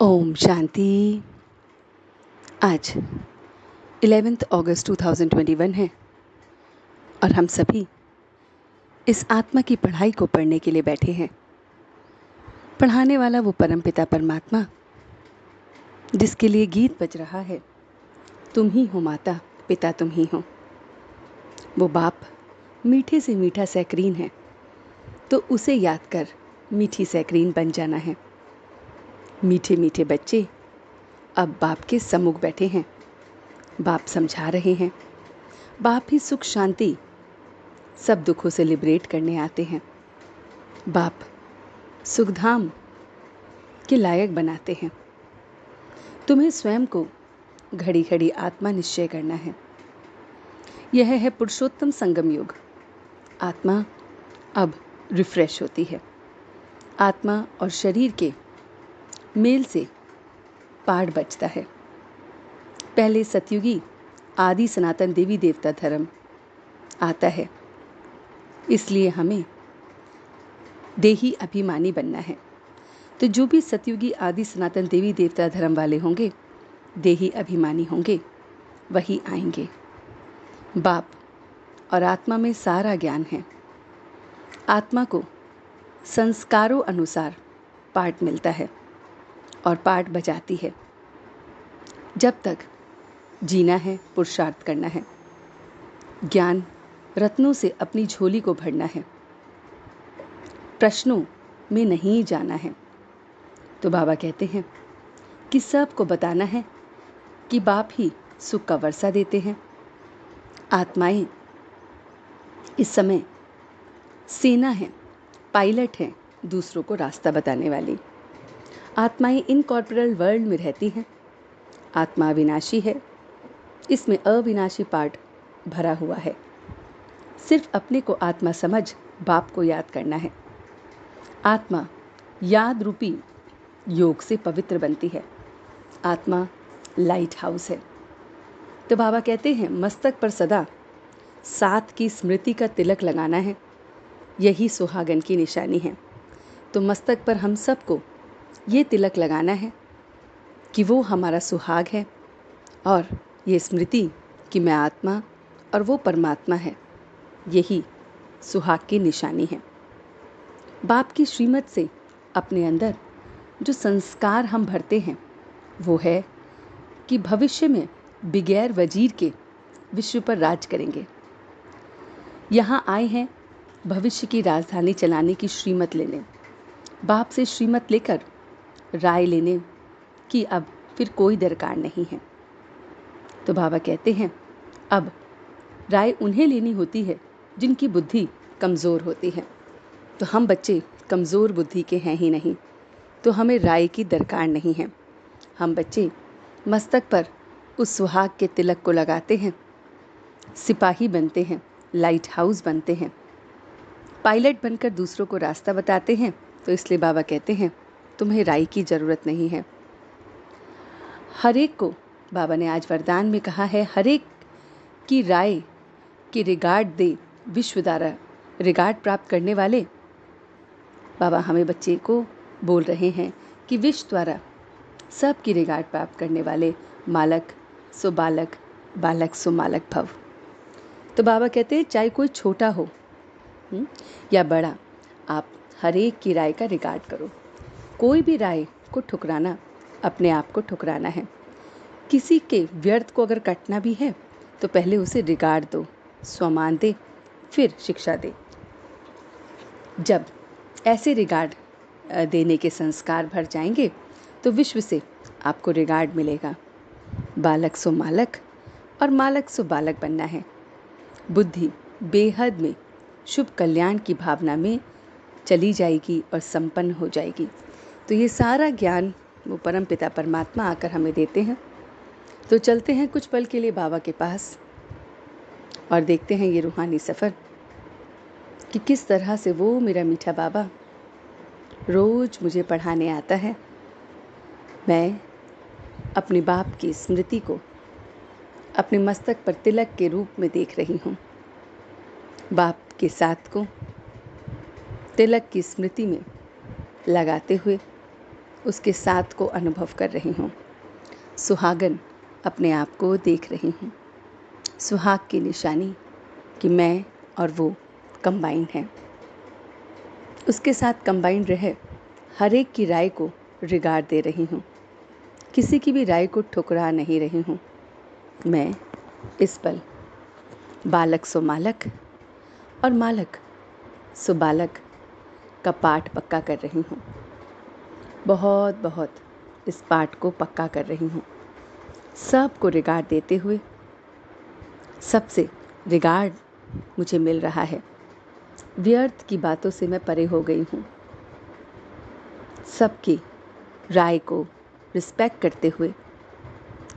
ओम शांति। आज 11 अगस्त 2021 है और हम सभी इस आत्मा की पढ़ाई को पढ़ने के लिए बैठे हैं। पढ़ाने वाला वो परमपिता परमात्मा जिसके लिए गीत बज रहा है, तुम ही हो माता पिता तुम ही हो। वो बाप मीठे से मीठा सैकरीन है, तो उसे याद कर मीठी सैकरीन बन जाना है। मीठे मीठे बच्चे अब बाप के सम्मुख बैठे हैं। बाप समझा रहे हैं। बाप ही सुख शांति सब दुखों से लिबरेट करने आते हैं। बाप सुखधाम के लायक बनाते हैं। तुम्हें स्वयं को घड़ी घड़ी आत्मा निश्चय करना है। यह है पुरुषोत्तम संगम युग। आत्मा अब रिफ्रेश होती है। आत्मा और शरीर के मेल से पाठ बचता है। पहले सतयुगी आदि सनातन देवी देवता धर्म आता है, इसलिए हमें देही अभिमानी बनना है। तो जो भी सतयुगी आदि सनातन देवी देवता धर्म वाले होंगे, देही अभिमानी होंगे, वही आएंगे। बाप और आत्मा में सारा ज्ञान है। आत्मा को संस्कारों अनुसार पाठ मिलता है और पाठ बजाती है। जब तक जीना है, पुरुषार्थ करना है, ज्ञान रत्नों से अपनी झोली को भरना है, प्रश्नों में नहीं जाना है। तो बाबा कहते हैं कि सबको बताना है कि बाप ही सुख का वर्षा देते हैं। आत्माएं इस समय सेना है, पायलट है, दूसरों को रास्ता बताने वाली। आत्माएं इनकॉर्पोरल वर्ल्ड में रहती हैं। आत्मा अविनाशी है, इसमें अविनाशी पार्ट भरा हुआ है। सिर्फ अपने को आत्मा समझ बाप को याद करना है। आत्मा याद रूपी योग से पवित्र बनती है। आत्मा लाइट हाउस है। तो बाबा कहते हैं मस्तक पर सदा साथ की स्मृति का तिलक लगाना है, यही सुहागन की निशानी है। तो मस्तक पर हम सबको ये तिलक लगाना है कि वो हमारा सुहाग है और ये स्मृति कि मैं आत्मा और वो परमात्मा है, यही सुहाग की निशानी है। बाप की श्रीमत से अपने अंदर जो संस्कार हम भरते हैं वो है कि भविष्य में बगैर वजीर के विश्व पर राज करेंगे। यहाँ आए हैं भविष्य की राजधानी चलाने की श्रीमत लेने। बाप से श्रीमत लेकर राय लेने की अब फिर कोई दरकार नहीं है। तो बाबा कहते हैं अब राय उन्हें लेनी होती है जिनकी बुद्धि कमज़ोर होती है। तो हम बच्चे कमज़ोर बुद्धि के हैं ही नहीं, तो हमें राय की दरकार नहीं है। हम बच्चे मस्तक पर उस सुहाग के तिलक को लगाते हैं, सिपाही बनते हैं, लाइट हाउस बनते हैं, पायलट बनकर दूसरों को रास्ता बताते हैं। तो इसलिए बाबा कहते हैं तुम्हें राय की ज़रूरत नहीं है। हर एक को बाबा ने आज वरदान में कहा है, हर एक की राय की रिगार्ड दे विश्व द्वारा रिगार्ड प्राप्त करने वाले। बाबा हमें बच्चे को बोल रहे हैं कि विश्व द्वारा सब की रिगार्ड प्राप्त करने वाले मालक सो बालक, बालक सो मालक भव। तो बाबा कहते हैं चाहे कोई छोटा हो या बड़ा, आप हर एक की राय का रिगार्ड करो। कोई भी राय को ठुकराना अपने आप को ठुकराना है। किसी के व्यर्थ को अगर कटना भी है तो पहले उसे रिगार्ड दो, सम्मान दे, फिर शिक्षा दे। जब ऐसे रिगार्ड देने के संस्कार भर जाएंगे तो विश्व से आपको रिगार्ड मिलेगा। बालक सो मालक और मालक सो बालक बनना है। बुद्धि बेहद में शुभ कल्याण की भावना में चली जाएगी और संपन्न हो जाएगी। तो ये सारा ज्ञान वो परम पिता परमात्मा आकर हमें देते हैं। तो चलते हैं कुछ पल के लिए बाबा के पास और देखते हैं ये रूहानी सफ़र कि किस तरह से वो मेरा मीठा बाबा रोज़ मुझे पढ़ाने आता है। मैं अपने बाप की स्मृति को अपने मस्तक पर तिलक के रूप में देख रही हूँ। बाप के साथ को तिलक की स्मृति में लगाते हुए उसके साथ को अनुभव कर रही हूँ। सुहागन अपने आप को देख रही हूँ। सुहाग की निशानी कि मैं और वो कंबाइन हैं। उसके साथ कंबाइन रहे हर एक की राय को रिगार्ड दे रही हूँ। किसी की भी राय को ठुकरा नहीं रही हूँ। मैं इस पल बालक सो मालक और मालक सो बालक का पाठ पक्का कर रही हूँ। बहुत बहुत इस पाठ को पक्का कर रही हूँ। सबको रिगार्ड देते हुए, सबसे रिगार्ड मुझे मिल रहा है। व्यर्थ की बातों से मैं परे हो गई हूँ। सबकी राय को रिस्पेक्ट करते हुए,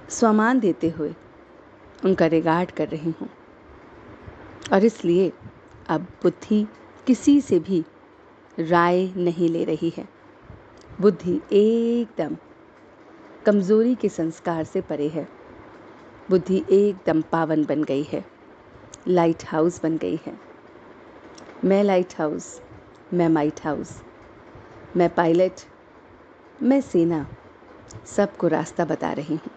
सम्मान देते हुए उनका रिगार्ड कर रही हूँ। और इसलिए अब बुद्धि किसी से भी राय नहीं ले रही है। बुद्धि एकदम कमजोरी के संस्कार से परे है। बुद्धि एकदम पावन बन गई है, लाइट हाउस बन गई है। मैं लाइट हाउस, मैं माइट हाउस, मैं पायलट, मैं सेना, सबको रास्ता बता रही हूँ।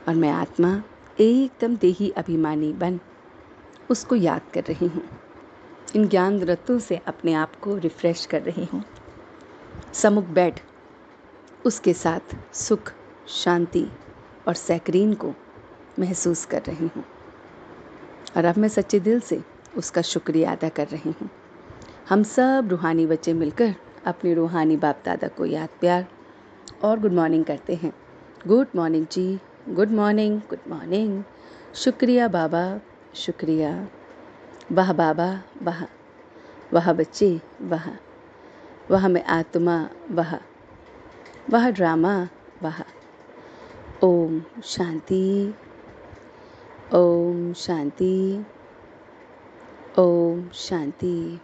और मैं आत्मा एकदम देही अभिमानी बन उसको याद कर रही हूँ। इन ज्ञान रत्नों से अपने आप को रिफ्रेश कर रही हूँ। सम्मुख बैठ उसके साथ सुख, शांति और सैकरीन को महसूस कर रही हूँ। और अब मैं सच्चे दिल से उसका शुक्रिया अदा कर रही हूँ। हम सब रूहानी बच्चे मिलकर अपने रूहानी बाप दादा को याद, प्यार और गुड मॉर्निंग करते हैं। गुड मॉर्निंग जी, गुड मॉर्निंग, गुड मॉर्निंग। शुक्रिया बाबा, शुक्रिया। वाह बाबा, वाह। वाह बच्चे, वाह। वाह मैं आत्मा, वाह। वाह ड्रामा, वाह। ओम शांति, ओम शांति, ओम शांति।